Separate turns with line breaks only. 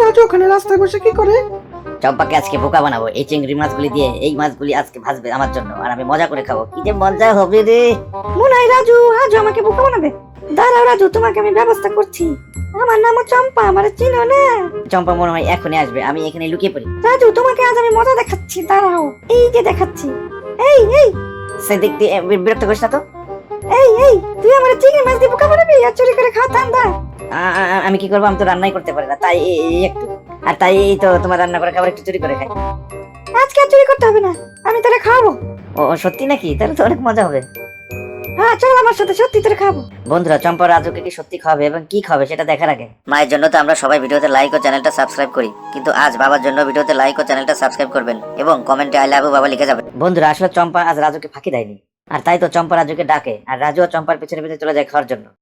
রাজু ওখানে রাস্তায় বসে কি করে?
চম্পাকে আজকে বোকা বানাবো এই চিংড়ি মাছগুলি দিয়ে। এই মাছগুলি আজকে ভাজবে আমার জন্য, আর আমি মজা করে খাবো। কি যে মজা হবে রে।
মনে হয় রাজু আজ আমাকে বোকা বানাবে। দাঁড়াও রাজু, তোমাকে আমি ব্যবস্থা করছি। আমার নাম চম্পা, আমার চিনো না?
চম্পা মনে হয় এখনই আসবে, আমি এখানে লুকিয়ে পড়ি।
রাজু তোমাকে আজ আমি মজা দেখাচ্ছি, দাঁড়াও। এই যে দেখাচ্ছি। এই এই
সে দিক দিয়ে বিরক্ত করিস না তো।
এই তুই আমার চিংড়ি মাছ দিয়ে বোকা বানাবি আর চুরি করে খাওয়া ধান্দা?
আমি কি করবো? আমি তো রান্নাই করতে পারি না, তাই এই একটু। আর তাই এই তো তোমার রান্না করে খাবার একটু চুরি করে খাই।
আজকে আর চুরি করতে হবে না, আমি তোরে খাওয়াবো।
ও সত্যি নাকি? তাহলে তো অনেক মজা হবে।
হ্যাঁ চল আমার সাথে, সত্যি তোরে খাবো।
বন্ধুরা, চম্পা রাজুকে কি সত্যি খাবে এবং কি খাবে সেটা দেখার আগে মায়ের জন্য তো আমরা সবাই ভিডিওতে লাইক ও চ্যানেলটা সাবস্ক্রাইব করি, কিন্তু আজ বাবার জন্য ভিডিওতে লাইক ও চ্যানেলটা সাবস্ক্রাইব করবেন এবং কমেন্টে আই লাভ ইউ বাবা লিখে যাবেন। বন্ধুরা, আসলে চম্পা আজ রাজুকে ফাঁকি দেয়নি, আর তাই তো চম্পা রাজুকে ডাকে, আর রাজু ও চম্পার পিছনে পিছনে চলে যায় খাওয়ার জন্য।